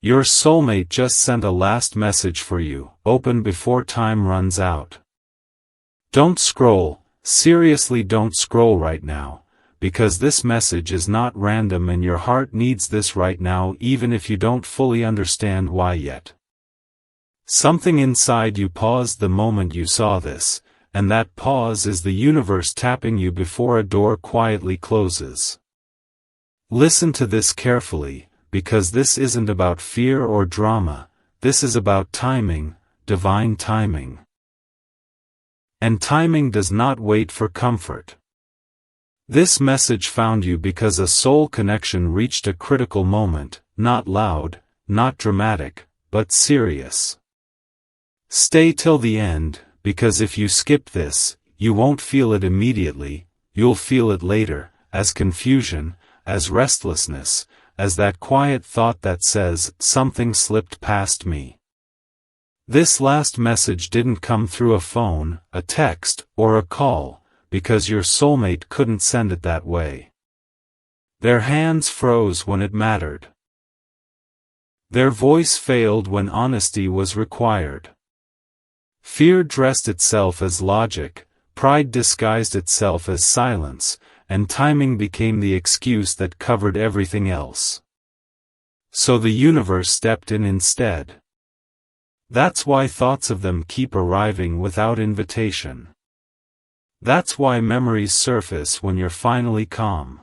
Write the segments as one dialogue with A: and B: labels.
A: Your soulmate just sent a last message for you. Open before time runs out. Don't scroll, seriously don't scroll right now, because this message is not random and your heart needs this right now even if you don't fully understand why yet. Something inside you paused the moment you saw this, and that pause is the universe tapping you before a door quietly closes. Listen to this carefully, because this isn't about fear or drama, this is about timing, divine timing. And timing does not wait for comfort. This message found you because a soul connection reached a critical moment, not loud, not dramatic, but serious. Stay till the end, because if you skip this, you won't feel it immediately, you'll feel it later, as confusion, as restlessness, as that quiet thought that says, something slipped past me. This last message didn't come through a phone, a text, or a call, because your soulmate couldn't send it that way. Their hands froze when it mattered. Their voice failed when honesty was required. Fear dressed itself as logic, pride disguised itself as silence, and timing became the excuse that covered everything else. So the universe stepped in instead. That's why thoughts of them keep arriving without invitation. That's why memories surface when you're finally calm.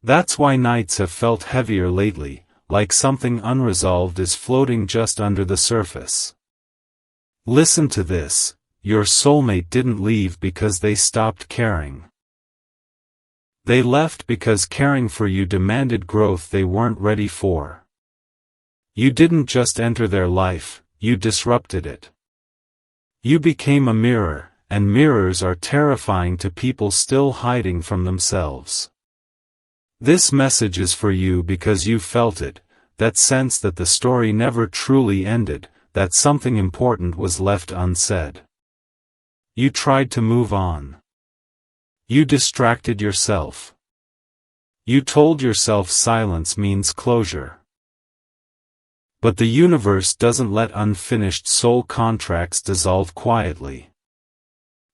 A: That's why nights have felt heavier lately, like something unresolved is floating just under the surface. Listen to this, your soulmate didn't leave because they stopped caring. They left because caring for you demanded growth they weren't ready for. You didn't just enter their life, you disrupted it. You became a mirror, and mirrors are terrifying to people still hiding from themselves. This message is for you because you felt it, that sense that the story never truly ended, that something important was left unsaid. You tried to move on. You distracted yourself. You told yourself silence means closure. But the universe doesn't let unfinished soul contracts dissolve quietly.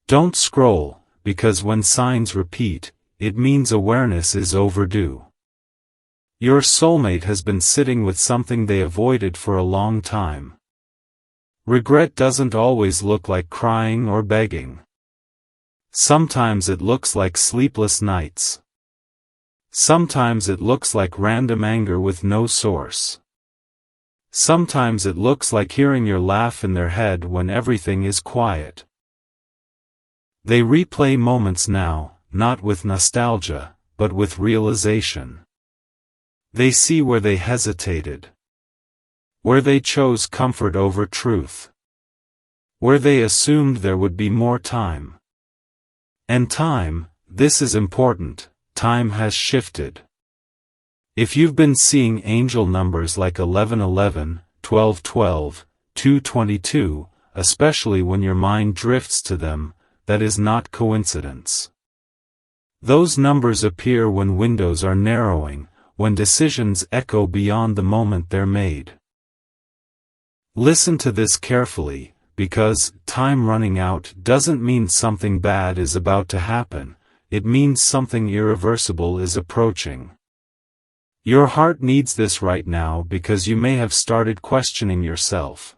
A: Don't scroll, because when signs repeat, it means awareness is overdue. Your soulmate has been sitting with something they avoided for a long time. Regret doesn't always look like crying or begging. Sometimes it looks like sleepless nights. Sometimes it looks like random anger with no source. Sometimes it looks like hearing your laugh in their head when everything is quiet. They replay moments now, not with nostalgia, but with realization. They see where they hesitated. Where they chose comfort over truth. Where they assumed there would be more time. And time, this is important, time has shifted. If you've been seeing angel numbers like 1111, 1212, 222, especially when your mind drifts to them, that is not coincidence. Those numbers appear when windows are narrowing, when decisions echo beyond the moment they're made. Listen to this carefully, because time running out doesn't mean something bad is about to happen, it means something irreversible is approaching. Your heart needs this right now because you may have started questioning yourself.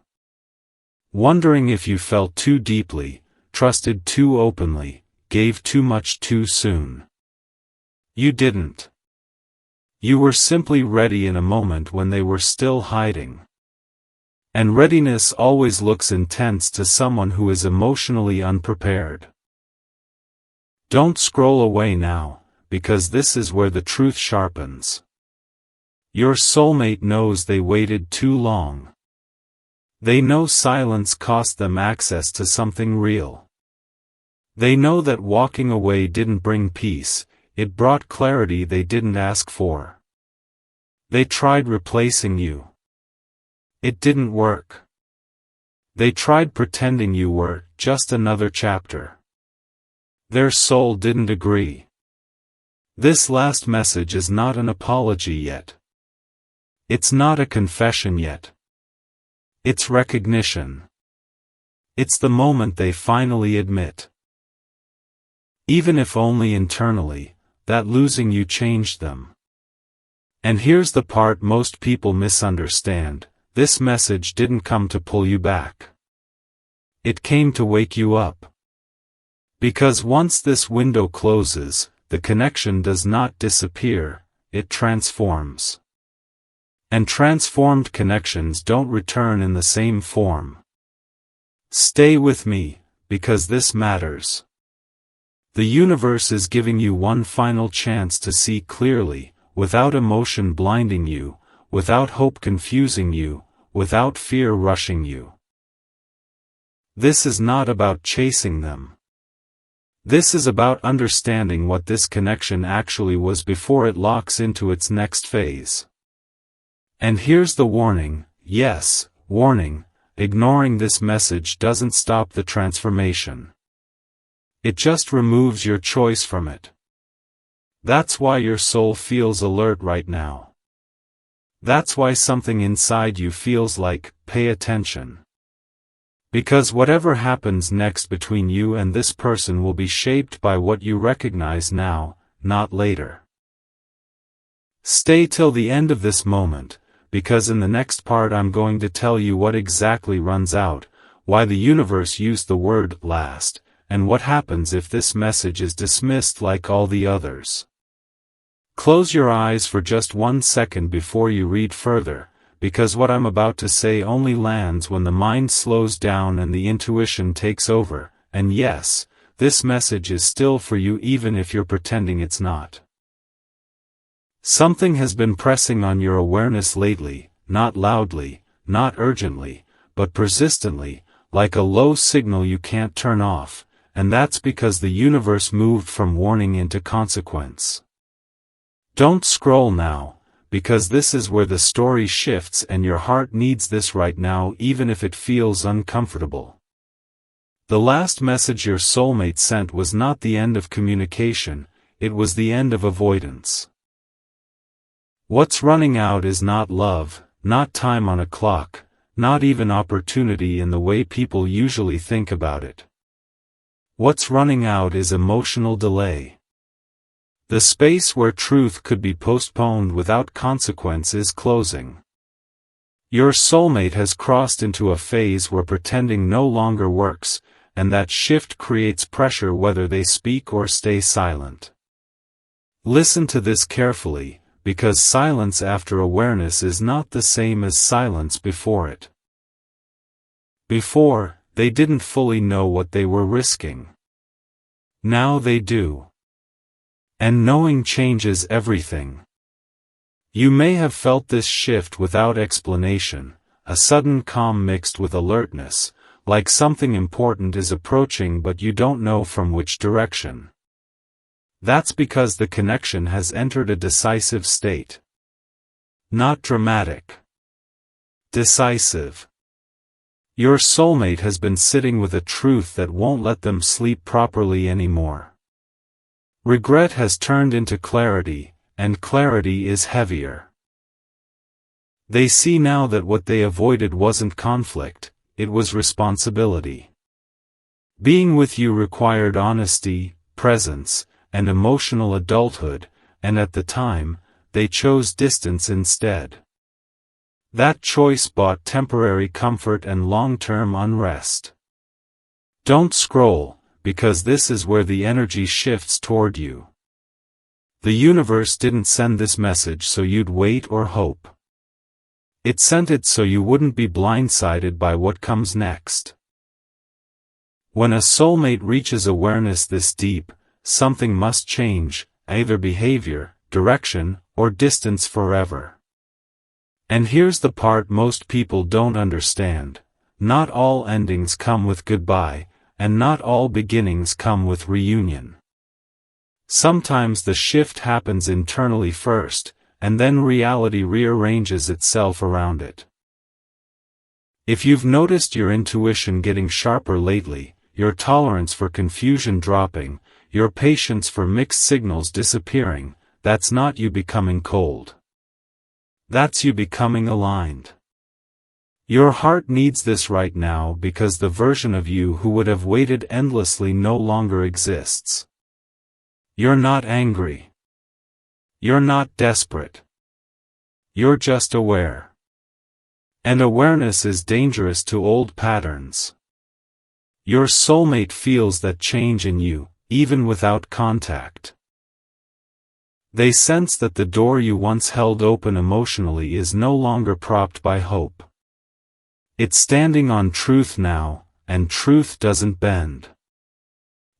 A: Wondering if you felt too deeply, trusted too openly, gave too much too soon. You didn't. You were simply ready in a moment when they were still hiding. And readiness always looks intense to someone who is emotionally unprepared. Don't scroll away now, because this is where the truth sharpens. Your soulmate knows they waited too long. They know silence cost them access to something real. They know that walking away didn't bring peace, it brought clarity they didn't ask for. They tried replacing you. It didn't work. They tried pretending you were just another chapter. Their soul didn't agree. This last message is not an apology yet. It's not a confession yet. It's recognition. It's the moment they finally admit, even if only internally, that losing you changed them. And here's the part most people misunderstand: this message didn't come to pull you back. It came to wake you up. Because once this window closes, the connection does not disappear, it transforms. And transformed connections don't return in the same form. Stay with me, because this matters. The universe is giving you one final chance to see clearly, without emotion blinding you, without hope confusing you, without fear rushing you. This is not about chasing them. This is about understanding what this connection actually was before it locks into its next phase. And here's the warning, yes, warning: ignoring this message doesn't stop the transformation. It just removes your choice from it. That's why your soul feels alert right now. That's why something inside you feels like, pay attention. Because whatever happens next between you and this person will be shaped by what you recognize now, not later. Stay till the end of this moment, because in the next part I'm going to tell you what exactly runs out, why the universe used the word last, and what happens if this message is dismissed like all the others. Close your eyes for just 1 second before you read further, because what I'm about to say only lands when the mind slows down and the intuition takes over, and yes, this message is still for you even if you're pretending it's not. Something has been pressing on your awareness lately, not loudly, not urgently, but persistently, like a low signal you can't turn off, and that's because the universe moved from warning into consequence. Don't scroll now, because this is where the story shifts and your heart needs this right now even if it feels uncomfortable. The last message your soulmate sent was not the end of communication, it was the end of avoidance. What's running out is not love, not time on a clock, not even opportunity in the way people usually think about it. What's running out is emotional delay. The space where truth could be postponed without consequence is closing. Your soulmate has crossed into a phase where pretending no longer works, and that shift creates pressure whether they speak or stay silent. Listen to this carefully, because silence after awareness is not the same as silence before it. Before, they didn't fully know what they were risking. Now they do. And knowing changes everything. You may have felt this shift without explanation, a sudden calm mixed with alertness, like something important is approaching but you don't know from which direction. That's because the connection has entered a decisive state. Not dramatic. Decisive. Your soulmate has been sitting with a truth that won't let them sleep properly anymore. Regret has turned into clarity, and clarity is heavier. They see now that what they avoided wasn't conflict, it was responsibility. Being with you required honesty, presence, and emotional adulthood, and at the time, they chose distance instead. That choice bought temporary comfort and long-term unrest. Don't scroll, because this is where the energy shifts toward you. The universe didn't send this message so you'd wait or hope. It sent it so you wouldn't be blindsided by what comes next. When a soulmate reaches awareness this deep, something must change, either behavior, direction, or distance forever. And here's the part most people don't understand: not all endings come with goodbye, and not all beginnings come with reunion. Sometimes the shift happens internally first, and then reality rearranges itself around it. If you've noticed your intuition getting sharper lately, your tolerance for confusion dropping, your patience for mixed signals disappearing, that's not you becoming cold. That's you becoming aligned. Your heart needs this right now because the version of you who would have waited endlessly no longer exists. You're not angry. You're not desperate. You're just aware. And awareness is dangerous to old patterns. Your soulmate feels that change in you, even without contact. They sense that the door you once held open emotionally is no longer propped by hope. It's standing on truth now, and truth doesn't bend.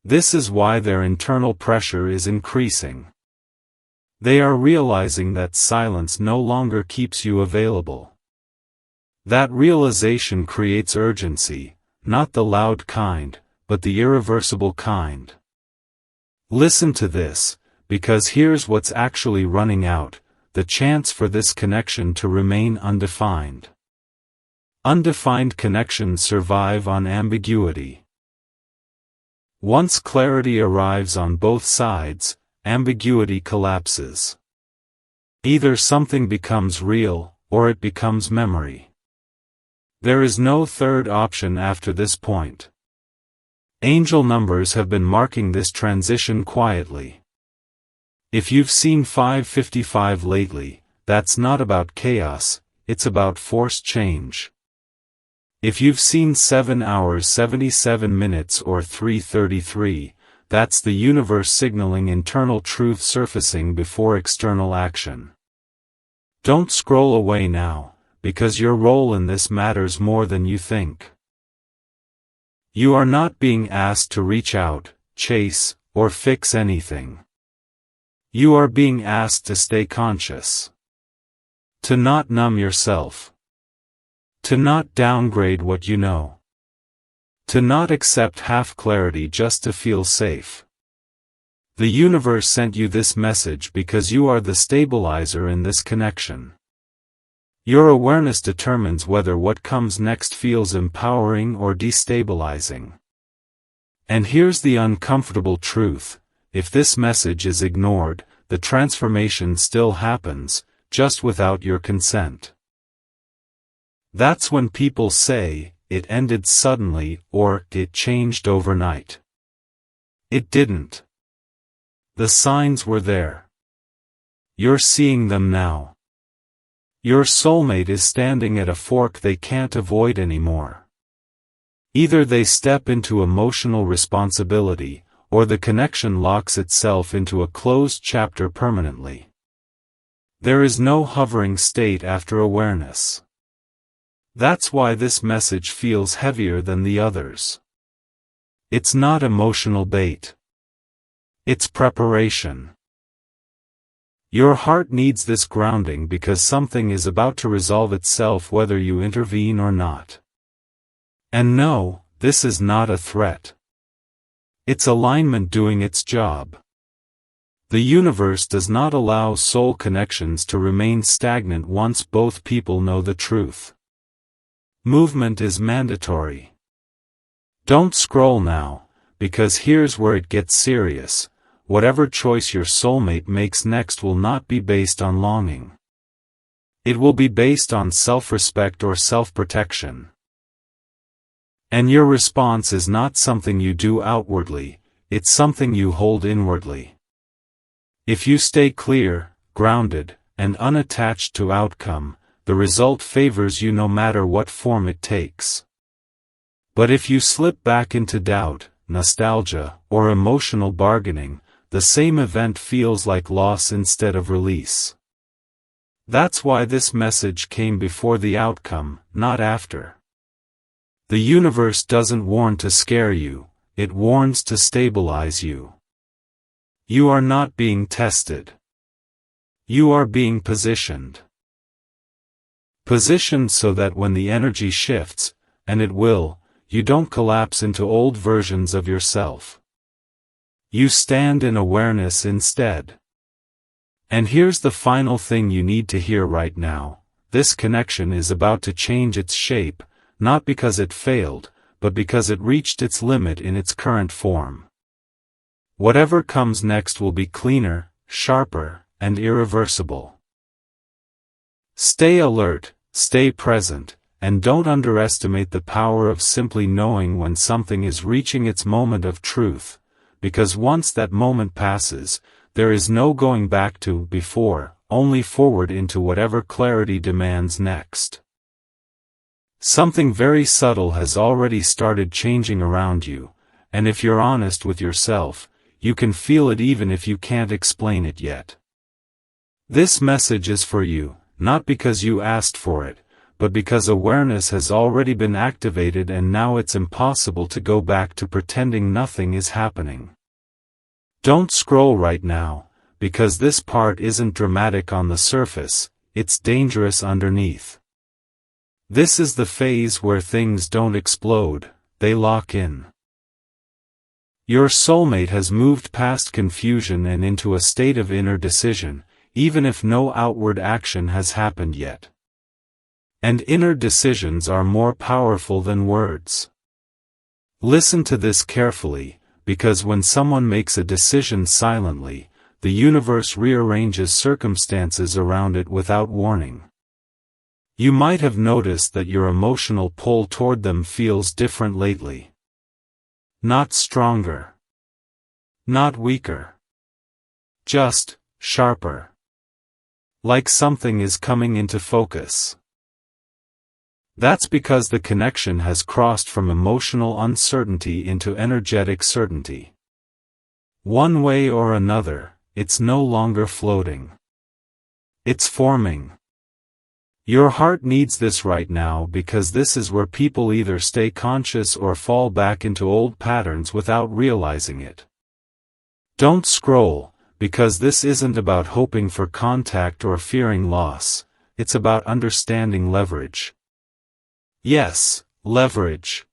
A: This is why their internal pressure is increasing. They are realizing that silence no longer keeps you available. That realization creates urgency, not the loud kind, but the irreversible kind. Listen to this, because here's what's actually running out: the chance for this connection to remain undefined. Undefined connections survive on ambiguity. Once clarity arrives on both sides, ambiguity collapses. Either something becomes real, or it becomes memory. There is no third option after this point. Angel numbers have been marking this transition quietly. If you've seen 555 lately, that's not about chaos, it's about forced change. If you've seen 7 hours 77 minutes or 3:33, that's the universe signaling internal truth surfacing before external action. Don't scroll away now, because your role in this matters more than you think. You are not being asked to reach out, chase, or fix anything. You are being asked to stay conscious. To not numb yourself. To not downgrade what you know. To not accept half clarity just to feel safe. The universe sent you this message because you are the stabilizer in this connection. Your awareness determines whether what comes next feels empowering or destabilizing. And here's the uncomfortable truth: if this message is ignored, the transformation still happens, just without your consent. That's when people say, it ended suddenly, or it changed overnight. It didn't. The signs were there. You're seeing them now. Your soulmate is standing at a fork they can't avoid anymore. Either they step into emotional responsibility, or the connection locks itself into a closed chapter permanently. There is no hovering state after awareness. That's why this message feels heavier than the others. It's not emotional bait. It's preparation. Your heart needs this grounding because something is about to resolve itself whether you intervene or not. And no, this is not a threat. It's alignment doing its job. The universe does not allow soul connections to remain stagnant once both people know the truth. Movement is mandatory. Don't scroll now, because here's where it gets serious: whatever choice your soulmate makes next will not be based on longing. It will be based on self-respect or self-protection. And your response is not something you do outwardly, it's something you hold inwardly. If you stay clear, grounded, and unattached to outcome, the result favors you no matter what form it takes. But if you slip back into doubt, nostalgia, or emotional bargaining, the same event feels like loss instead of release. That's why this message came before the outcome, not after. The universe doesn't warn to scare you, it warns to stabilize you. You are not being tested. You are being positioned. Positioned so that when the energy shifts, and it will, you don't collapse into old versions of yourself. You stand in awareness instead. And here's the final thing you need to hear right now: this connection is about to change its shape, not because it failed, but because it reached its limit in its current form. Whatever comes next will be cleaner, sharper, and irreversible. Stay alert, stay present, and don't underestimate the power of simply knowing when something is reaching its moment of truth, because once that moment passes, there is no going back to before, only forward into whatever clarity demands next. Something very subtle has already started changing around you, and if you're honest with yourself, you can feel it even if you can't explain it yet. This message is for you, not because you asked for it, but because awareness has already been activated and now it's impossible to go back to pretending nothing is happening. Don't scroll right now, because this part isn't dramatic on the surface, it's dangerous underneath. This is the phase where things don't explode, they lock in. Your soulmate has moved past confusion and into a state of inner decision, even if no outward action has happened yet. And inner decisions are more powerful than words. Listen to this carefully, because when someone makes a decision silently, the universe rearranges circumstances around it without warning. You might have noticed that your emotional pull toward them feels different lately. Not stronger. Not weaker. Just sharper. Like something is coming into focus. That's because the connection has crossed from emotional uncertainty into energetic certainty. One way or another, it's no longer floating. It's forming. Your heart needs this right now because this is where people either stay conscious or fall back into old patterns without realizing it. Don't scroll, because this isn't about hoping for contact or fearing loss, it's about understanding leverage. Yes, leverage.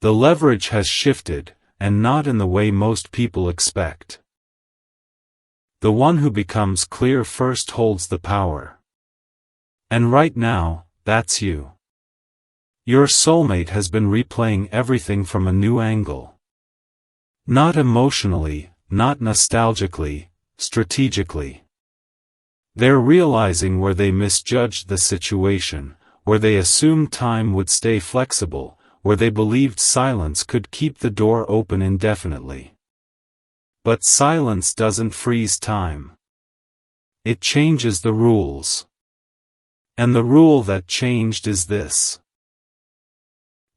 A: The leverage has shifted, and not in the way most people expect. The one who becomes clear first holds the power. And right now, that's you. Your soulmate has been replaying everything from a new angle. Not emotionally, not nostalgically, strategically. They're realizing where they misjudged the situation, where they assumed time would stay flexible, where they believed silence could keep the door open indefinitely. But silence doesn't freeze time. It changes the rules. And the rule that changed is this.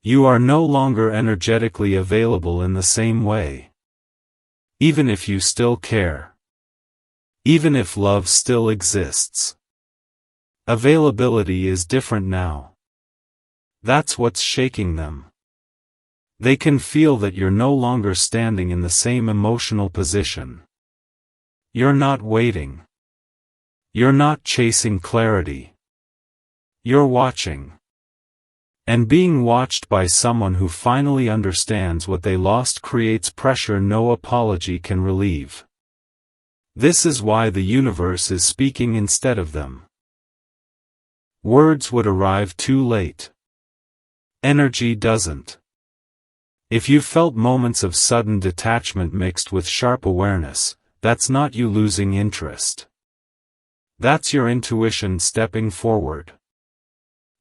A: You are no longer energetically available in the same way. Even if you still care. Even if love still exists. Availability is different now. That's what's shaking them. They can feel that you're no longer standing in the same emotional position. You're not waiting. You're not chasing clarity. You're watching. And being watched by someone who finally understands what they lost creates pressure no apology can relieve. This is why the universe is speaking instead of them. Words would arrive too late. Energy doesn't. If you felt moments of sudden detachment mixed with sharp awareness, that's not you losing interest. That's your intuition stepping forward.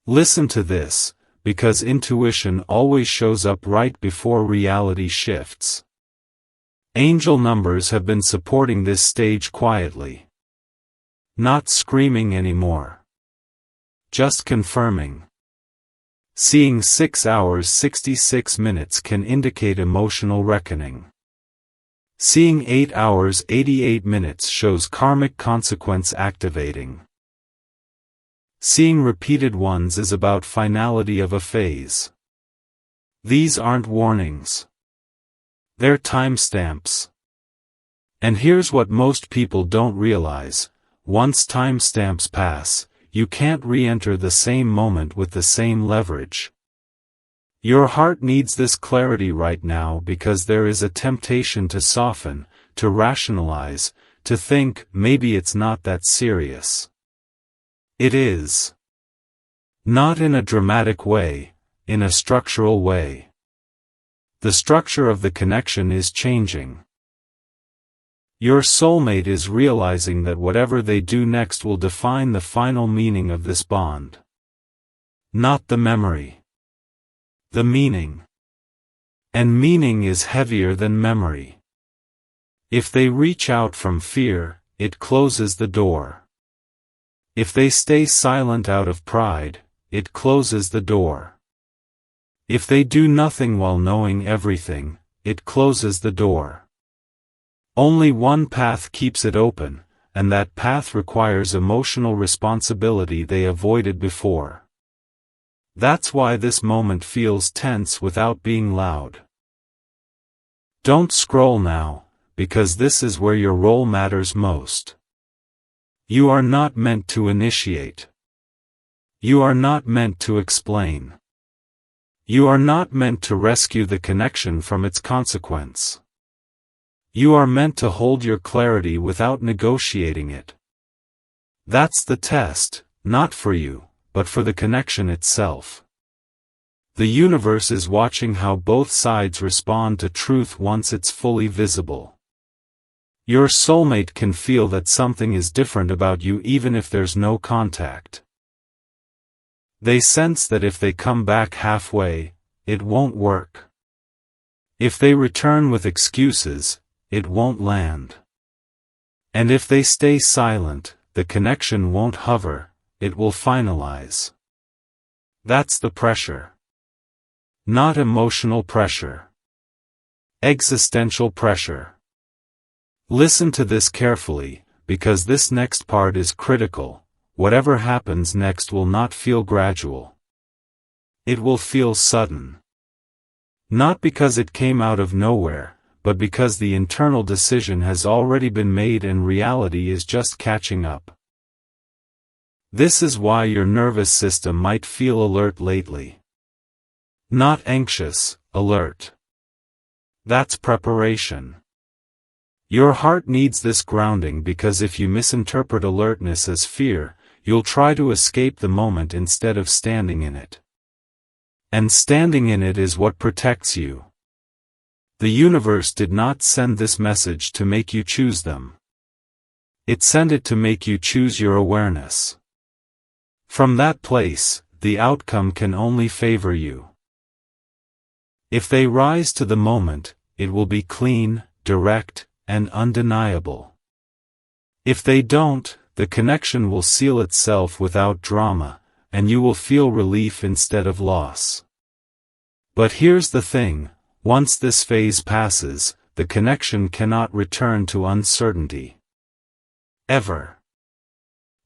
A: Listen to this, because intuition always shows up right before reality shifts. Angel numbers have been supporting this stage quietly. Not screaming anymore. Just confirming. Seeing 6 hours 66 minutes can indicate emotional reckoning. Seeing 8 hours 88 minutes shows karmic consequence activating. Seeing repeated ones is about finality of a phase. These aren't warnings. They're timestamps. And here's what most people don't realize: once timestamps pass, you can't re-enter the same moment with the same leverage. Your heart needs this clarity right now because there is a temptation to soften, to rationalize, to think maybe it's not that serious. It is. Not in a dramatic way, in a structural way. The structure of the connection is changing. Your soulmate is realizing that whatever they do next will define the final meaning of this bond. Not the memory. The meaning. And meaning is heavier than memory. If they reach out from fear, it closes the door. If they stay silent out of pride, it closes the door. If they do nothing while knowing everything, it closes the door. Only one path keeps it open, and that path requires emotional responsibility they avoided before. That's why this moment feels tense without being loud. Don't scroll now, because this is where your role matters most. You are not meant to initiate. You are not meant to explain. You are not meant to rescue the connection from its consequence. You are meant to hold your clarity without negotiating it. That's the test, not for you, but for the connection itself. The universe is watching how both sides respond to truth once it's fully visible. Your soulmate can feel that something is different about you even if there's no contact. They sense that if they come back halfway, it won't work. If they return with excuses, it won't land. And if they stay silent, the connection won't hover, it will finalize. That's the pressure. Not emotional pressure. Existential pressure. Listen to this carefully, because this next part is critical. Whatever happens next will not feel gradual. It will feel sudden. Not because it came out of nowhere, but because the internal decision has already been made and reality is just catching up. This is why your nervous system might feel alert lately. Not anxious, alert. That's preparation. Your heart needs this grounding because if you misinterpret alertness as fear, you'll try to escape the moment instead of standing in it. And standing in it is what protects you. The universe did not send this message to make you choose them. It sent it to make you choose your awareness. From that place, the outcome can only favor you. If they rise to the moment, it will be clean, direct, and undeniable. If they don't, the connection will seal itself without drama, and you will feel relief instead of loss. But here's the thing, once this phase passes, the connection cannot return to uncertainty. Ever.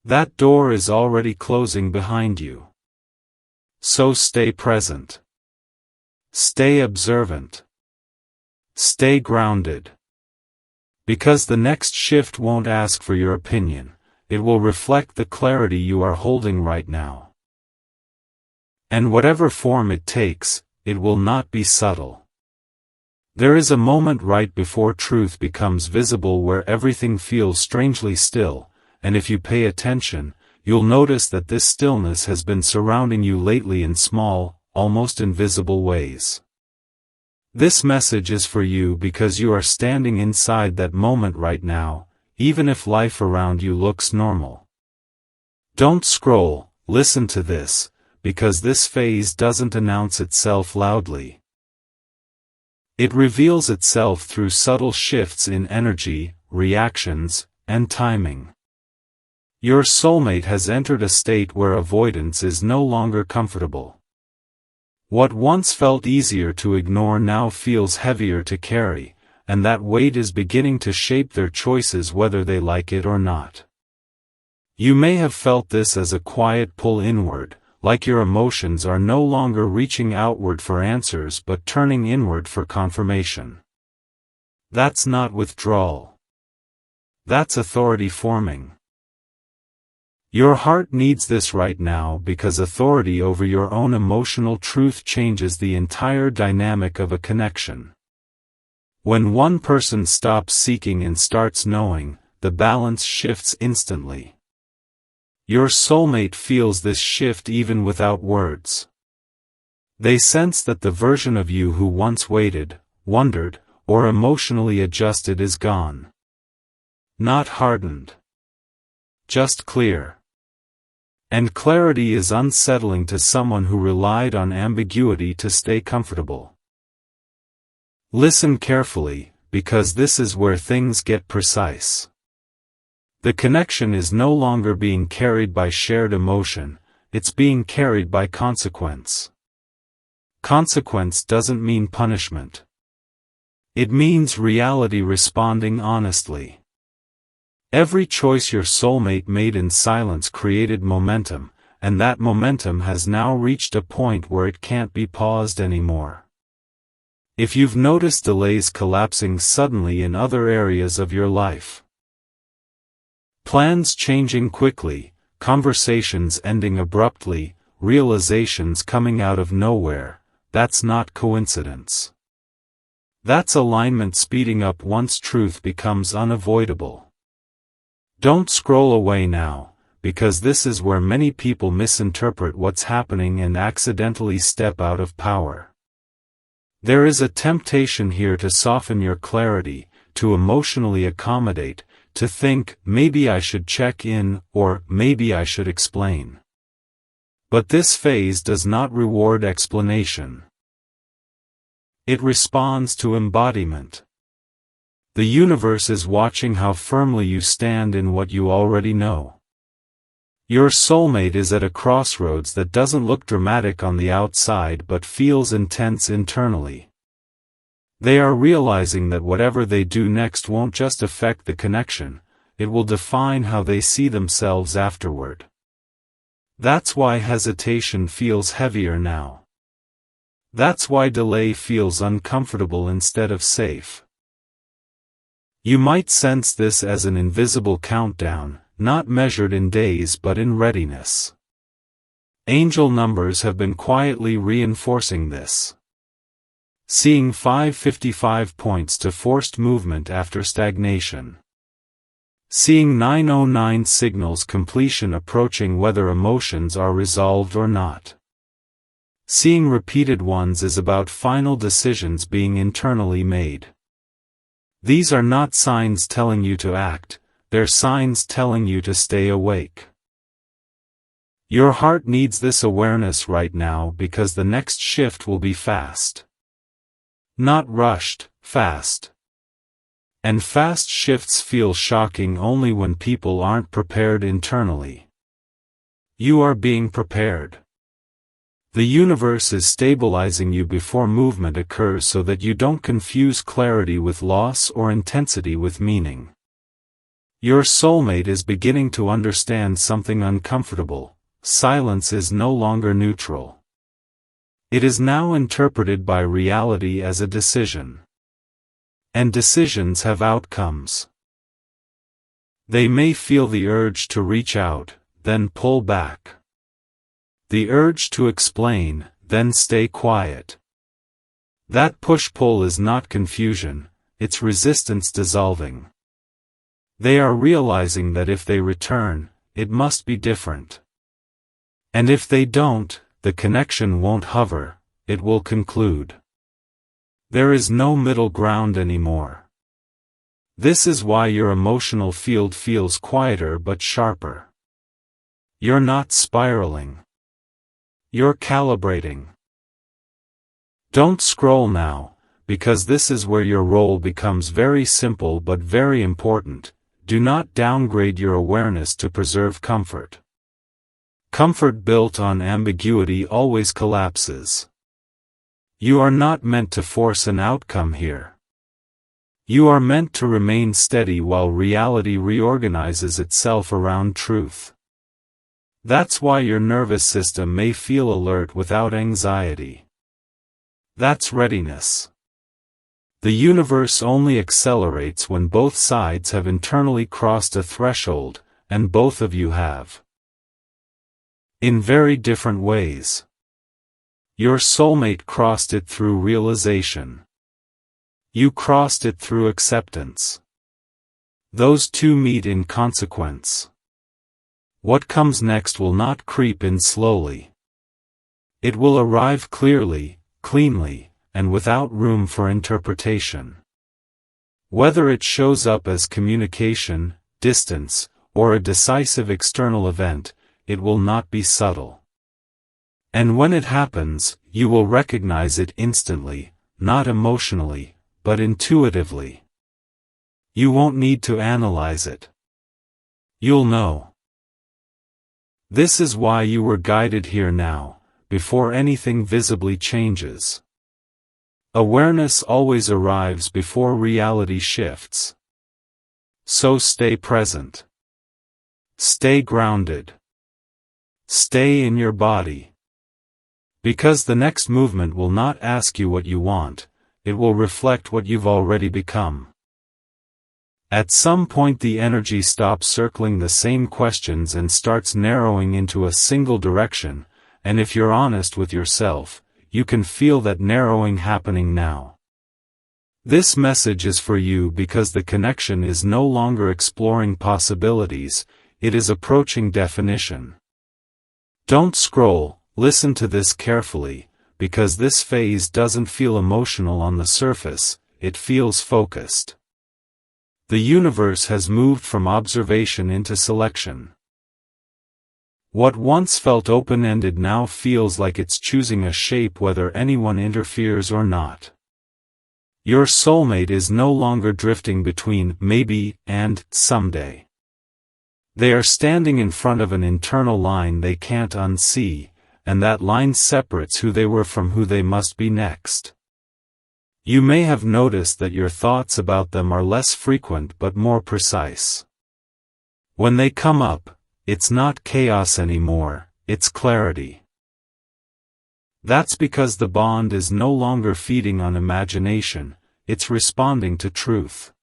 A: That door is already closing behind you. So stay present. Stay observant. Stay grounded. Because the next shift won't ask for your opinion, it will reflect the clarity you are holding right now. And whatever form it takes, it will not be subtle. There is a moment right before truth becomes visible where everything feels strangely still, and if you pay attention, you'll notice that this stillness has been surrounding you lately in small, almost invisible ways. This message is for you because you are standing inside that moment right now, even if life around you looks normal. Don't scroll, listen to this, because this phase doesn't announce itself loudly. It reveals itself through subtle shifts in energy, reactions, and timing. Your soulmate has entered a state where avoidance is no longer comfortable. What once felt easier to ignore now feels heavier to carry, and that weight is beginning to shape their choices whether they like it or not. You may have felt this as a quiet pull inward, like your emotions are no longer reaching outward for answers but turning inward for confirmation. That's not withdrawal. That's authority forming. Your heart needs this right now because authority over your own emotional truth changes the entire dynamic of a connection. When one person stops seeking and starts knowing, the balance shifts instantly. Your soulmate feels this shift even without words. They sense that the version of you who once waited, wondered, or emotionally adjusted is gone. Not hardened. Just clear. And clarity is unsettling to someone who relied on ambiguity to stay comfortable. Listen carefully, because this is where things get precise. The connection is no longer being carried by shared emotion, it's being carried by consequence. Consequence doesn't mean punishment. It means reality responding honestly. Every choice your soulmate made in silence created momentum, and that momentum has now reached a point where it can't be paused anymore. If you've noticed delays collapsing suddenly in other areas of your life, plans changing quickly, conversations ending abruptly, realizations coming out of nowhere, that's not coincidence. That's alignment speeding up once truth becomes unavoidable. Don't scroll away now, because this is where many people misinterpret what's happening and accidentally step out of power. There is a temptation here to soften your clarity, to emotionally accommodate, to think, maybe I should check in, or maybe I should explain. But this phase does not reward explanation. It responds to embodiment. The universe is watching how firmly you stand in what you already know. Your soulmate is at a crossroads that doesn't look dramatic on the outside but feels intense internally. They are realizing that whatever they do next won't just affect the connection, it will define how they see themselves afterward. That's why hesitation feels heavier now. That's why delay feels uncomfortable instead of safe. You might sense this as an invisible countdown, not measured in days but in readiness. Angel numbers have been quietly reinforcing this. Seeing 555 points to forced movement after stagnation. Seeing 909 signals completion approaching whether emotions are resolved or not. Seeing repeated ones is about final decisions being internally made. These are not signs telling you to act, they're signs telling you to stay awake. Your heart needs this awareness right now because the next shift will be fast. Not rushed, fast. And fast shifts feel shocking only when people aren't prepared internally. You are being prepared. The universe is stabilizing you before movement occurs so that you don't confuse clarity with loss or intensity with meaning. Your soulmate is beginning to understand something uncomfortable. Silence is no longer neutral. It is now interpreted by reality as a decision. And decisions have outcomes. They may feel the urge to reach out, then pull back. The urge to explain, then stay quiet. That push-pull is not confusion, it's resistance dissolving. They are realizing that if they return, it must be different. And if they don't, the connection won't hover, it will conclude. There is no middle ground anymore. This is why your emotional field feels quieter but sharper. You're not spiraling. You're calibrating. Don't scroll now, because this is where your role becomes very simple but very important. Do not downgrade your awareness to preserve comfort. Comfort built on ambiguity always collapses. You are not meant to force an outcome here. You are meant to remain steady while reality reorganizes itself around truth. That's why your nervous system may feel alert without anxiety. That's readiness. The universe only accelerates when both sides have internally crossed a threshold, and both of you have. In very different ways. Your soulmate crossed it through realization. You crossed it through acceptance. Those two meet in consequence. What comes next will not creep in slowly. It will arrive clearly, cleanly, and without room for interpretation. Whether it shows up as communication, distance, or a decisive external event, it will not be subtle. And when it happens, you will recognize it instantly, not emotionally, but intuitively. You won't need to analyze it. You'll know. This is why you were guided here now, before anything visibly changes. Awareness always arrives before reality shifts. So stay present. Stay grounded. Stay in your body. Because the next movement will not ask you what you want, it will reflect what you've already become. At some point the energy stops circling the same questions and starts narrowing into a single direction, and if you're honest with yourself, you can feel that narrowing happening now. This message is for you because the connection is no longer exploring possibilities, it is approaching definition. Don't scroll, listen to this carefully, because this phase doesn't feel emotional on the surface, it feels focused. The universe has moved from observation into selection. What once felt open-ended now feels like it's choosing a shape whether anyone interferes or not. Your soulmate is no longer drifting between maybe and someday. They are standing in front of an internal line they can't unsee, and that line separates who they were from who they must be next. You may have noticed that your thoughts about them are less frequent but more precise. When they come up, it's not chaos anymore, it's clarity. That's because the bond is no longer feeding on imagination, it's responding to truth.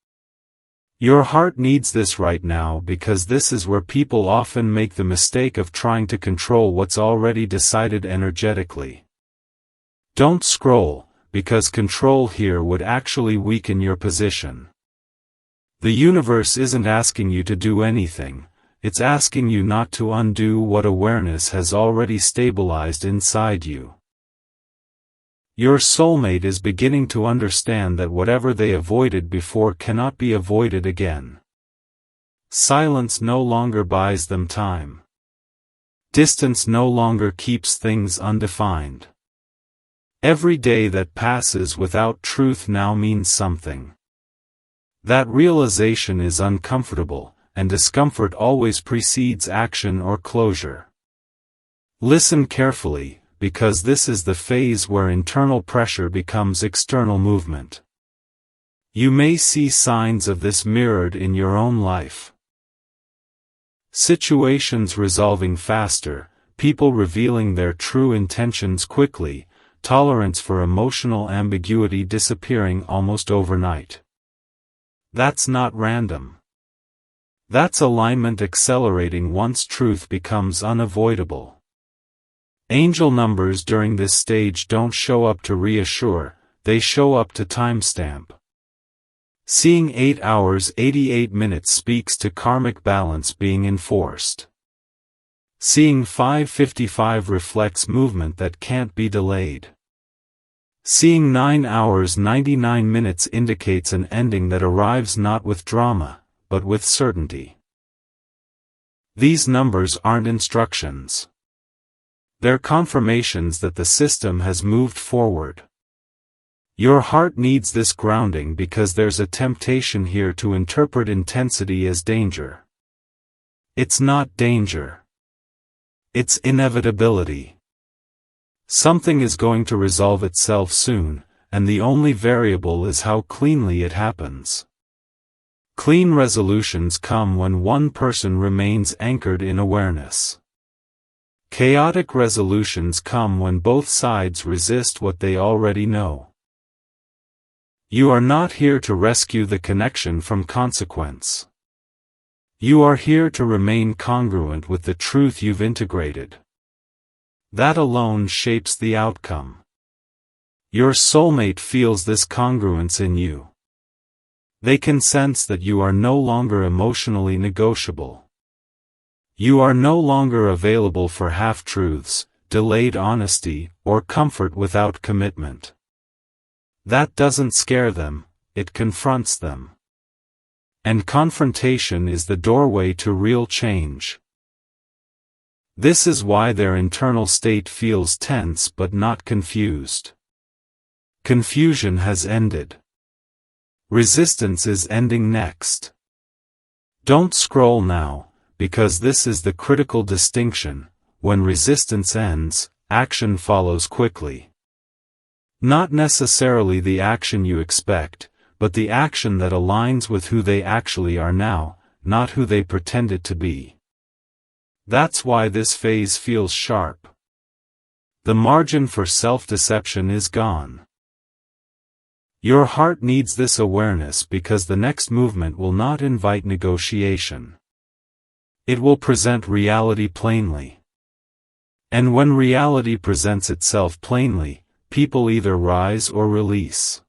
A: Your heart needs this right now because this is where people often make the mistake of trying to control what's already decided energetically. Don't scroll, because control here would actually weaken your position. The universe isn't asking you to do anything, it's asking you not to undo what awareness has already stabilized inside you. Your soulmate is beginning to understand that whatever they avoided before cannot be avoided again. Silence no longer buys them time. Distance no longer keeps things undefined. Every day that passes without truth now means something. That realization is uncomfortable, and discomfort always precedes action or closure. Listen carefully, because this is the phase where internal pressure becomes external movement. You may see signs of this mirrored in your own life. Situations resolving faster, people revealing their true intentions quickly, tolerance for emotional ambiguity disappearing almost overnight. That's not random. That's alignment accelerating once truth becomes unavoidable. Angel numbers during this stage don't show up to reassure, they show up to timestamp. Seeing 8 hours 88 minutes speaks to karmic balance being enforced. Seeing 5:55 reflects movement that can't be delayed. Seeing 9 hours 99 minutes indicates an ending that arrives not with drama, but with certainty. These numbers aren't instructions. They're confirmations that the system has moved forward. Your heart needs this grounding because there's a temptation here to interpret intensity as danger. It's not danger. It's inevitability. Something is going to resolve itself soon, and the only variable is how cleanly it happens. Clean resolutions come when one person remains anchored in awareness. Chaotic resolutions come when both sides resist what they already know. You are not here to rescue the connection from consequence. You are here to remain congruent with the truth you've integrated. That alone shapes the outcome. Your soulmate feels this congruence in you. They can sense that you are no longer emotionally negotiable. You are no longer available for half-truths, delayed honesty, or comfort without commitment. That doesn't scare them, it confronts them. And confrontation is the doorway to real change. This is why their internal state feels tense but not confused. Confusion has ended. Resistance is ending next. Don't scroll now, because this is the critical distinction. When resistance ends, action follows quickly. Not necessarily the action you expect, but the action that aligns with who they actually are now, not who they pretended to be. That's why this phase feels sharp. The margin for self-deception is gone. Your heart needs this awareness because the next movement will not invite negotiation. It will present reality plainly. And when reality presents itself plainly, people either rise or release.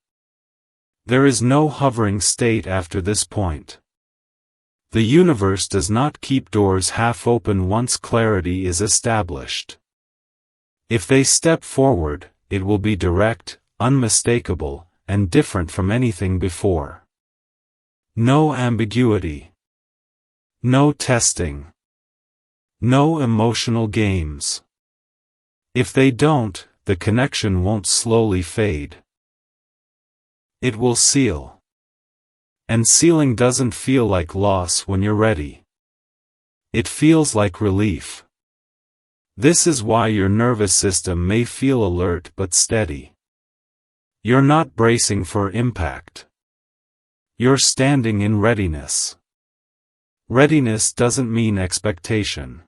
A: There is no hovering state after this point. The universe does not keep doors half open once clarity is established. If they step forward, it will be direct, unmistakable, and different from anything before. No ambiguity. No testing. No emotional games. If they don't, the connection won't slowly fade. It will seal. And sealing doesn't feel like loss when you're ready. It feels like relief. This is why your nervous system may feel alert but steady. You're not bracing for impact. You're standing in readiness. Readiness doesn't mean expectation.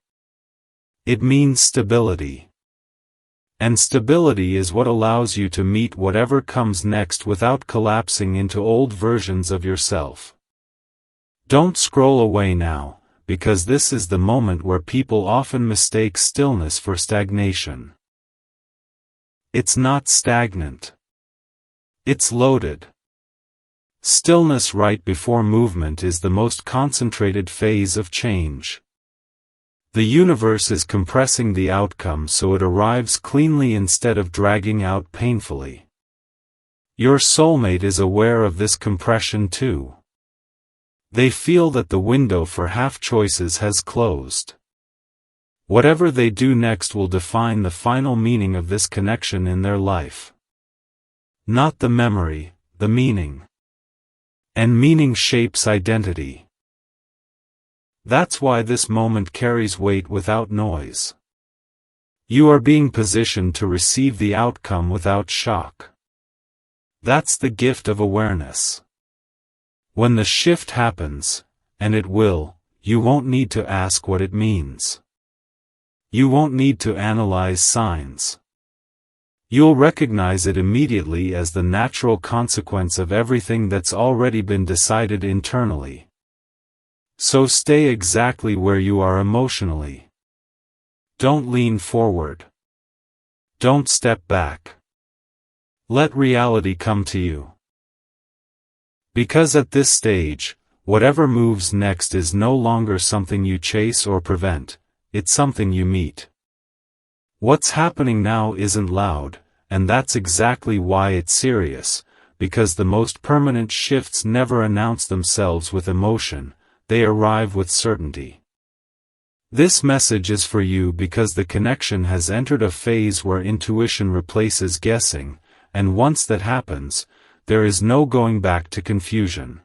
A: It means stability. And stability is what allows you to meet whatever comes next without collapsing into old versions of yourself. Don't scroll away now, because this is the moment where people often mistake stillness for stagnation. It's not stagnant. It's loaded. Stillness right before movement is the most concentrated phase of change. The universe is compressing the outcome so it arrives cleanly instead of dragging out painfully. Your soulmate is aware of this compression too. They feel that the window for half choices has closed. Whatever they do next will define the final meaning of this connection in their life. Not the memory, the meaning. And meaning shapes identity. That's why this moment carries weight without noise. You are being positioned to receive the outcome without shock. That's the gift of awareness. When the shift happens, and it will, you won't need to ask what it means. You won't need to analyze signs. You'll recognize it immediately as the natural consequence of everything that's already been decided internally. So stay exactly where you are emotionally. Don't lean forward. Don't step back. Let reality come to you. Because at this stage, whatever moves next is no longer something you chase or prevent, it's something you meet. What's happening now isn't loud, and that's exactly why it's serious, because the most permanent shifts never announce themselves with emotion, they arrive with certainty. This message is for you because the connection has entered a phase where intuition replaces guessing, and once that happens, there is no going back to confusion.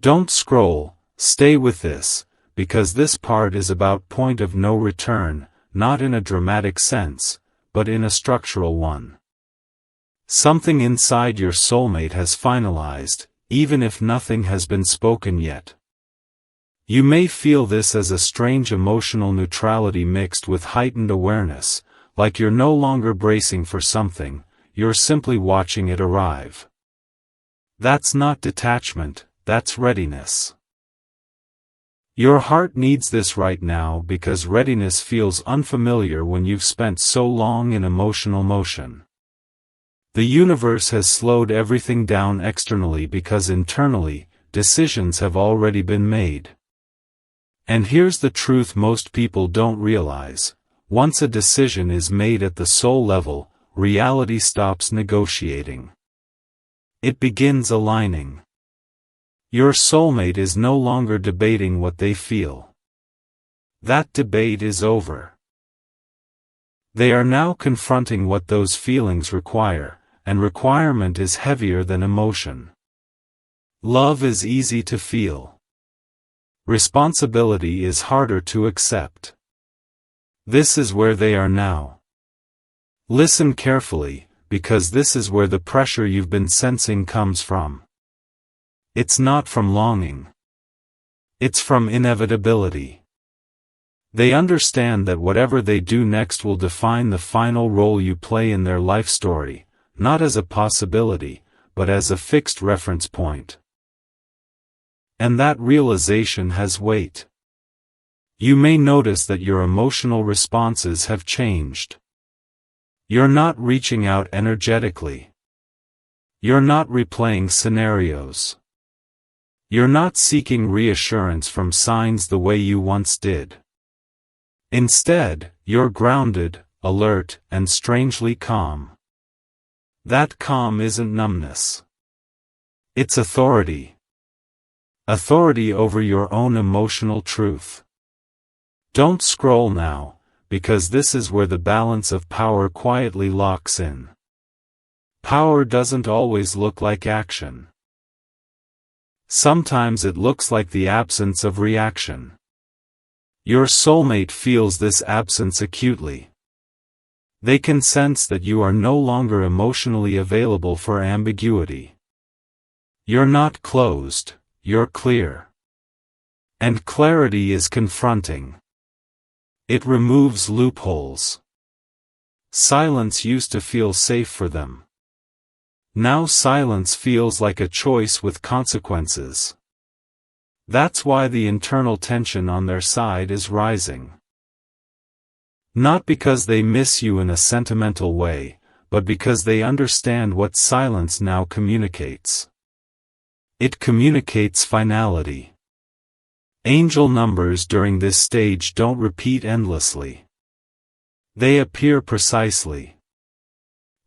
A: Don't scroll, stay with this, because this part is about point of no return, not in a dramatic sense, but in a structural one. Something inside your soulmate has finalized, even if nothing has been spoken yet. You may feel this as a strange emotional neutrality mixed with heightened awareness, like you're no longer bracing for something, you're simply watching it arrive. That's not detachment, that's readiness. Your heart needs this right now because readiness feels unfamiliar when you've spent so long in emotional motion. The universe has slowed everything down externally because internally, decisions have already been made. And here's the truth most people don't realize: once a decision is made at the soul level, reality stops negotiating. It begins aligning. Your soulmate is no longer debating what they feel. That debate is over. They are now confronting what those feelings require, and requirement is heavier than emotion. Love is easy to feel. Responsibility is harder to accept. This is where they are now. Listen carefully, because this is where the pressure you've been sensing comes from. It's not from longing. It's from inevitability. They understand that whatever they do next will define the final role you play in their life story, not as a possibility, but as a fixed reference point. And that realization has weight. You may notice that your emotional responses have changed. You're not reaching out energetically. You're not replaying scenarios. You're not seeking reassurance from signs the way you once did. Instead, you're grounded, alert, and strangely calm. That calm isn't numbness. It's authority. Authority over your own emotional truth. Don't scroll now, because this is where the balance of power quietly locks in. Power doesn't always look like action. Sometimes it looks like the absence of reaction. Your soulmate feels this absence acutely. They can sense that you are no longer emotionally available for ambiguity. You're not closed, you're clear. And clarity is confronting. It removes loopholes. Silence used to feel safe for them. Now silence feels like a choice with consequences. That's why the internal tension on their side is rising. Not because they miss you in a sentimental way, but because they understand what silence now communicates. It communicates finality. Angel numbers during this stage don't repeat endlessly. They appear precisely.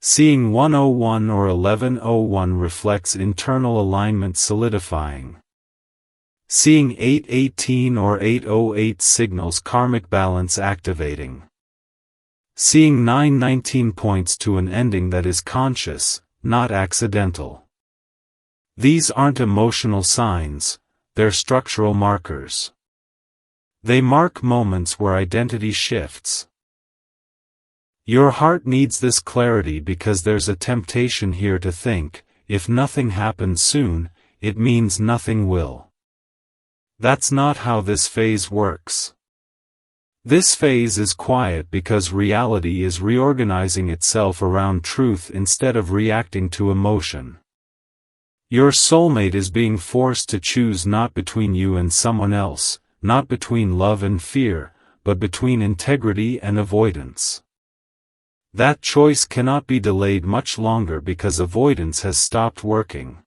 A: Seeing 101 or 1101 reflects internal alignment solidifying. Seeing 818 or 808 signals karmic balance activating. Seeing 919 points to an ending that is conscious, not accidental. These aren't emotional signs, they're structural markers. They mark moments where identity shifts. Your heart needs this clarity because there's a temptation here to think, if nothing happens soon, it means nothing will. That's not how this phase works. This phase is quiet because reality is reorganizing itself around truth instead of reacting to emotion. Your soulmate is being forced to choose not between you and someone else, not between love and fear, but between integrity and avoidance. That choice cannot be delayed much longer because avoidance has stopped working.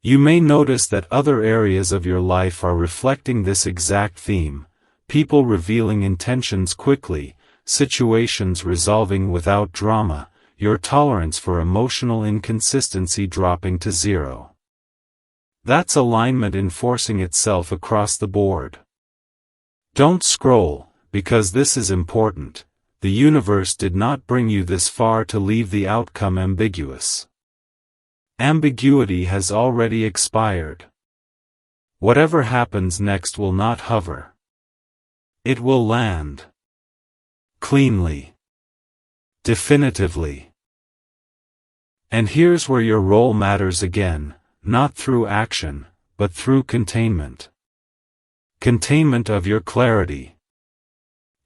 A: You may notice that other areas of your life are reflecting this exact theme, people revealing intentions quickly, situations resolving without drama, your tolerance for emotional inconsistency dropping to zero. That's alignment enforcing itself across the board. Don't scroll, because this is important. The universe did not bring you this far to leave the outcome ambiguous. Ambiguity has already expired. Whatever happens next will not hover. It will land. Cleanly. Definitively. And here's where your role matters again, not through action, but through containment. Containment of your clarity.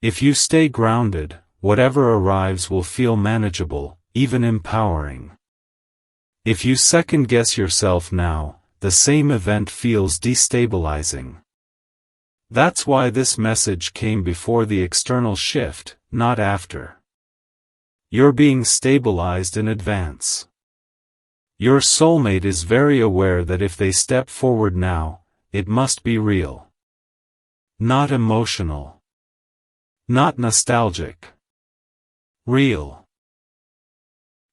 A: If you stay grounded, whatever arrives will feel manageable, even empowering. If you second-guess yourself now, the same event feels destabilizing. That's why this message came before the external shift, not after. You're being stabilized in advance. Your soulmate is very aware that if they step forward now, it must be real. Not emotional. Not nostalgic. Real.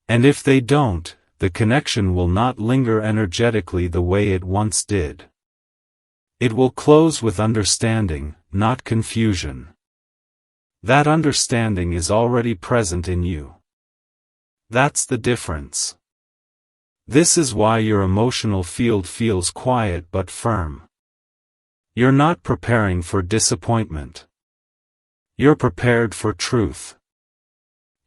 A: And if they don't, the connection will not linger energetically the way it once did. It will close with understanding, not confusion. That understanding is already present in you. That's the difference. This is why your emotional field feels quiet but firm. You're not preparing for disappointment. You're prepared for truth.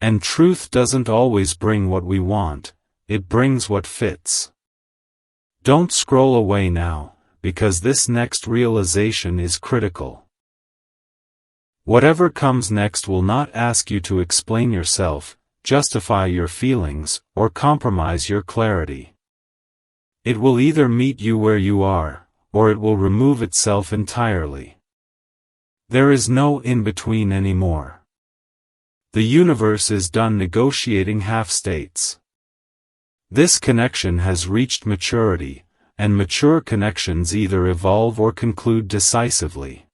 A: And truth doesn't always bring what we want, it brings what fits. Don't scroll away now, because this next realization is critical. Whatever comes next will not ask you to explain yourself, justify your feelings, or compromise your clarity. It will either meet you where you are, or it will remove itself entirely. There is no in-between anymore. The universe is done negotiating half-states. This connection has reached maturity, and mature connections either evolve or conclude decisively.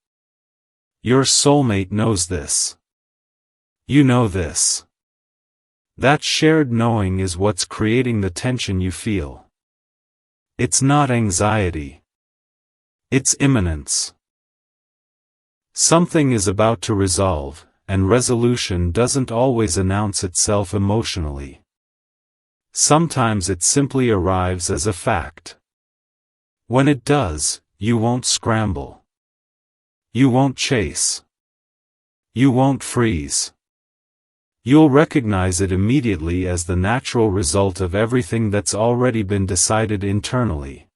A: Your soulmate knows this. You know this. That shared knowing is what's creating the tension you feel. It's not anxiety. It's imminence. Something is about to resolve, and resolution doesn't always announce itself emotionally. Sometimes it simply arrives as a fact. When it does, you won't scramble. You won't chase. You won't freeze. You'll recognize it immediately as the natural result of everything that's already been decided internally.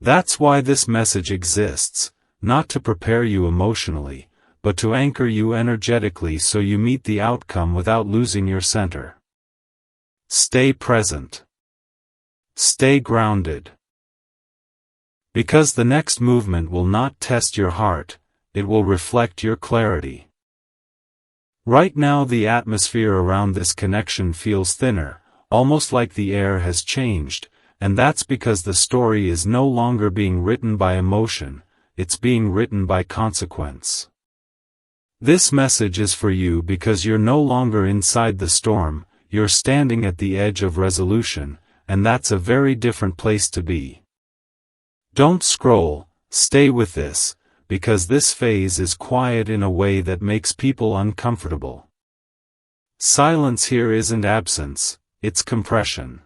A: That's why this message exists, not to prepare you emotionally, but to anchor you energetically so you meet the outcome without losing your center. Stay present. Stay grounded. Because the next movement will not test your heart, it will reflect your clarity. Right now the atmosphere around this connection feels thinner, almost like the air has changed, and that's because the story is no longer being written by emotion, it's being written by consequence. This message is for you because you're no longer inside the storm, you're standing at the edge of resolution, and that's a very different place to be. Don't scroll, stay with this, because this phase is quiet in a way that makes people uncomfortable. Silence here isn't absence, it's compression.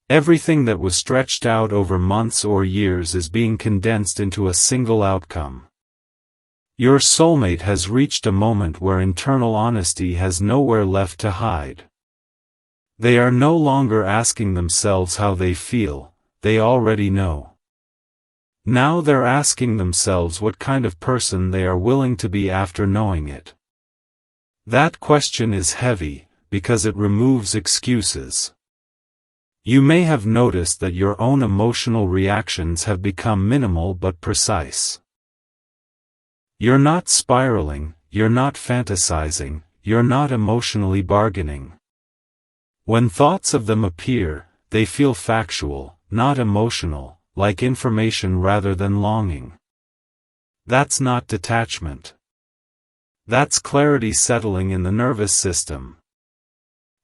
A: Everything that was stretched out over months or years is being condensed into a single outcome. Your soulmate has reached a moment where internal honesty has nowhere left to hide. They are no longer asking themselves how they feel, they already know. Now they're asking themselves what kind of person they are willing to be after knowing it. That question is heavy, because it removes excuses. You may have noticed that your own emotional reactions have become minimal but precise. You're not spiraling, you're not fantasizing, you're not emotionally bargaining. When thoughts of them appear, they feel factual, not emotional, like information rather than longing. That's not detachment. That's clarity settling in the nervous system.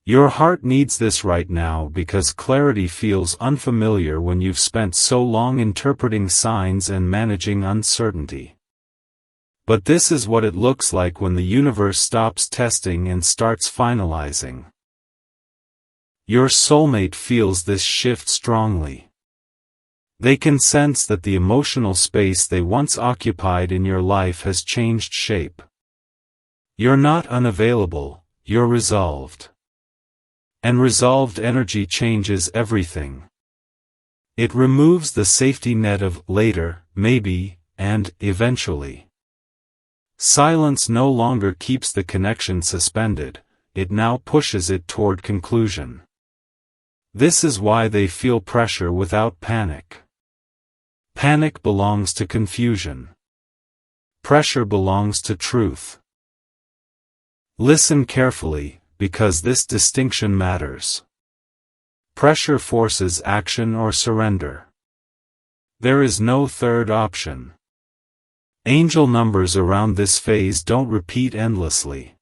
A: Your heart needs this right now because clarity feels unfamiliar when you've spent so long interpreting signs and managing uncertainty. But this is what it looks like when the universe stops testing and starts finalizing. Your soulmate feels this shift strongly. They can sense that the emotional space they once occupied in your life has changed shape. You're not unavailable, you're resolved. And resolved energy changes everything. It removes the safety net of later, maybe, and eventually. Silence no longer keeps the connection suspended, it now pushes it toward conclusion. This is why they feel pressure without panic. Panic belongs to confusion. Pressure belongs to truth. Listen carefully, because this distinction matters. Pressure forces action or surrender. There is no third option. Angel numbers around this phase don't repeat endlessly.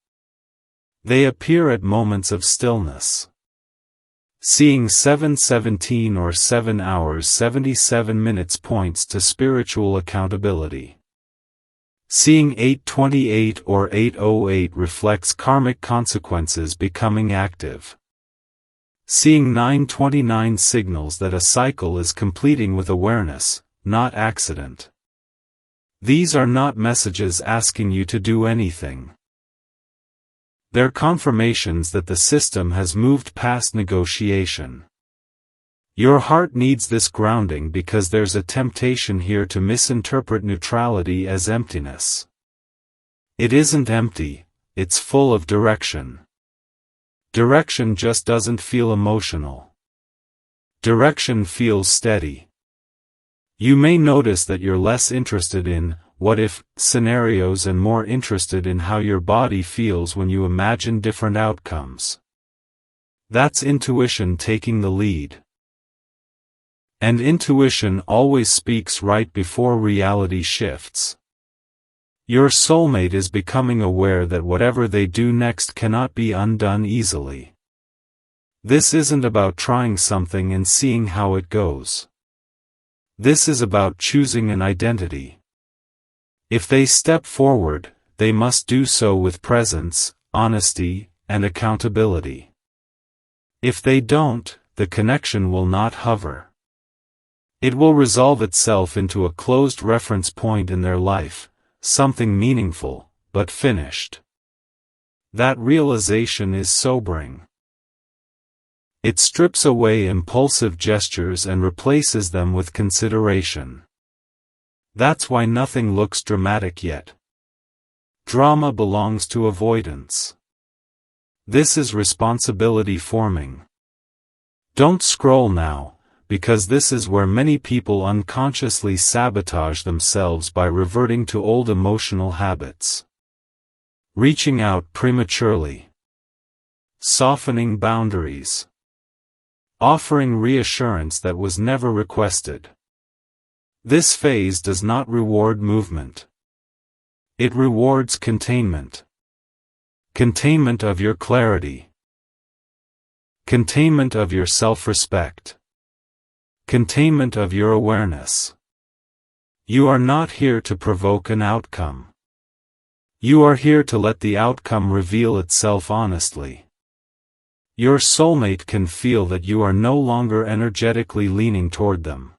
A: They appear at moments of stillness. Seeing 7:17 or 7 hours 77 minutes points to spiritual accountability. Seeing 8:28 or 8:08 reflects karmic consequences becoming active. Seeing 9:29 signals that a cycle is completing with awareness, not accident. These are not messages asking you to do anything. They're confirmations that the system has moved past negotiation. Your heart needs this grounding because there's a temptation here to misinterpret neutrality as emptiness. It isn't empty, it's full of direction. Direction just doesn't feel emotional. Direction feels steady. You may notice that you're less interested in what if scenarios and more interested in how your body feels when you imagine different outcomes. That's intuition taking the lead. And intuition always speaks right before reality shifts. Your soulmate is becoming aware that whatever they do next cannot be undone easily. This isn't about trying something and seeing how it goes. This is about choosing an identity. If they step forward, they must do so with presence, honesty, and accountability. If they don't, the connection will not hover. It will resolve itself into a closed reference point in their life, something meaningful, but finished. That realization is sobering. It strips away impulsive gestures and replaces them with consideration. That's why nothing looks dramatic yet. Drama belongs to avoidance. This is responsibility forming. Don't scroll now, because this is where many people unconsciously sabotage themselves by reverting to old emotional habits. Reaching out prematurely. Softening boundaries. Offering reassurance that was never requested. This phase does not reward movement. It rewards containment. Containment of your clarity. Containment of your self-respect. Containment of your awareness. You are not here to provoke an outcome. You are here to let the outcome reveal itself honestly. Your soulmate can feel that you are no longer energetically leaning toward them.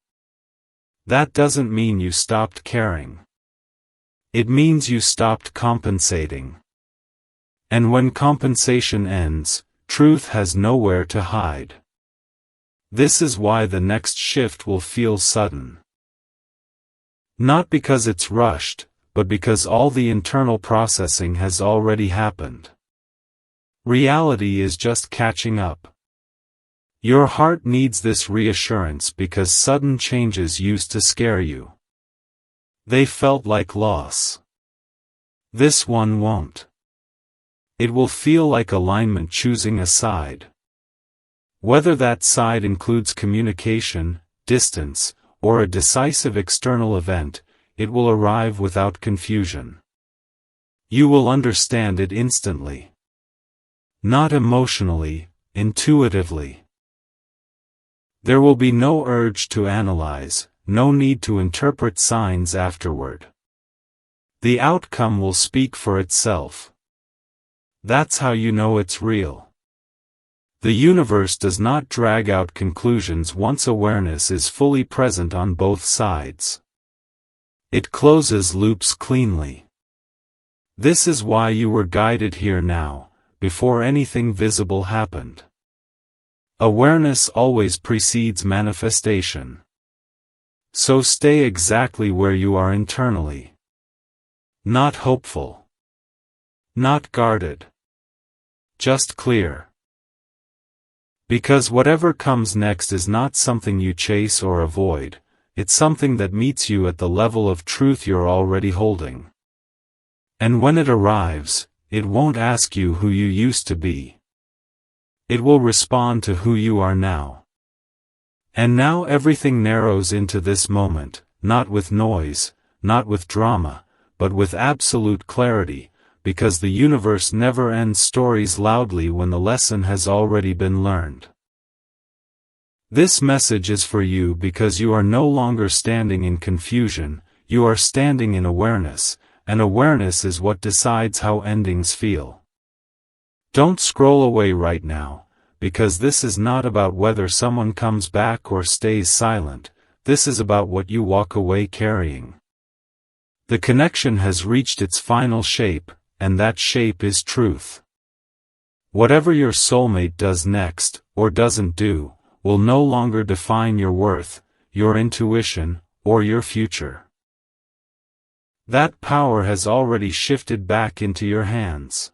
A: That doesn't mean you stopped caring. It means you stopped compensating. And when compensation ends, truth has nowhere to hide. This is why the next shift will feel sudden. Not because it's rushed, but because all the internal processing has already happened. Reality is just catching up. Your heart needs this reassurance because sudden changes used to scare you. They felt like loss. This one won't. It will feel like alignment choosing a side. Whether that side includes communication, distance, or a decisive external event, it will arrive without confusion. You will understand it instantly. Not emotionally, intuitively. There will be no urge to analyze, no need to interpret signs afterward. The outcome will speak for itself. That's how you know it's real. The universe does not drag out conclusions once awareness is fully present on both sides. It closes loops cleanly. This is why you were guided here now, before anything visible happened. Awareness always precedes manifestation. So stay exactly where you are internally. Not hopeful. Not guarded. Just clear. Because whatever comes next is not something you chase or avoid, it's something that meets you at the level of truth you're already holding. And when it arrives, it won't ask you who you used to be. It will respond to who you are now. And now everything narrows into this moment, not with noise, not with drama, but with absolute clarity, because the universe never ends stories loudly when the lesson has already been learned. This message is for you because you are no longer standing in confusion, you are standing in awareness, and awareness is what decides how endings feel. Don't scroll away right now, because this is not about whether someone comes back or stays silent, this is about what you walk away carrying. The connection has reached its final shape, and that shape is truth. Whatever your soulmate does next, or doesn't do, will no longer define your worth, your intuition, or your future. That power has already shifted back into your hands.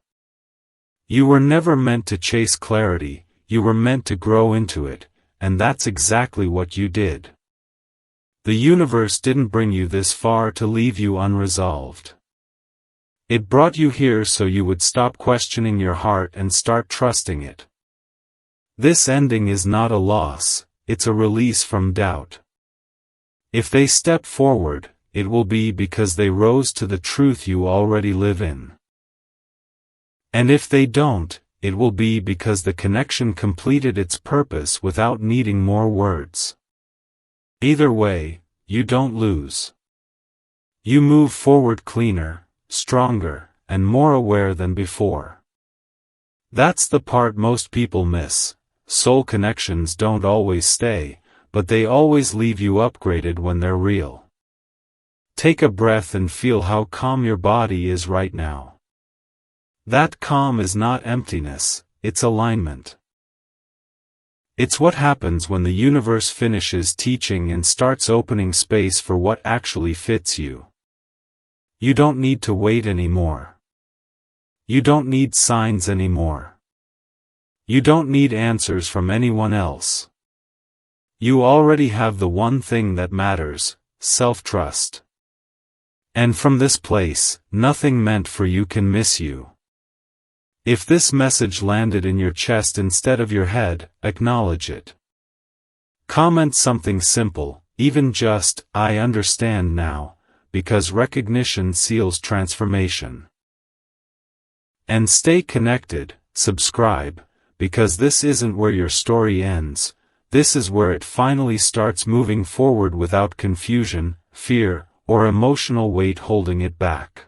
A: You were never meant to chase clarity, you were meant to grow into it, and that's exactly what you did. The universe didn't bring you this far to leave you unresolved. It brought you here so you would stop questioning your heart and start trusting it. This ending is not a loss, it's a release from doubt. If they step forward, it will be because they rose to the truth you already live in. And if they don't, it will be because the connection completed its purpose without needing more words. Either way, you don't lose. You move forward cleaner, stronger, and more aware than before. That's the part most people miss. Soul connections don't always stay, but they always leave you upgraded when they're real. Take a breath and feel how calm your body is right now. That calm is not emptiness, it's alignment. It's what happens when the universe finishes teaching and starts opening space for what actually fits you. You don't need to wait anymore. You don't need signs anymore. You don't need answers from anyone else. You already have the one thing that matters, self-trust. And from this place, nothing meant for you can miss you. If this message landed in your chest instead of your head, acknowledge it. Comment something simple, even just, "I understand now," because recognition seals transformation. And stay connected, subscribe, because this isn't where your story ends, this is where it finally starts moving forward without confusion, fear, or emotional weight holding it back.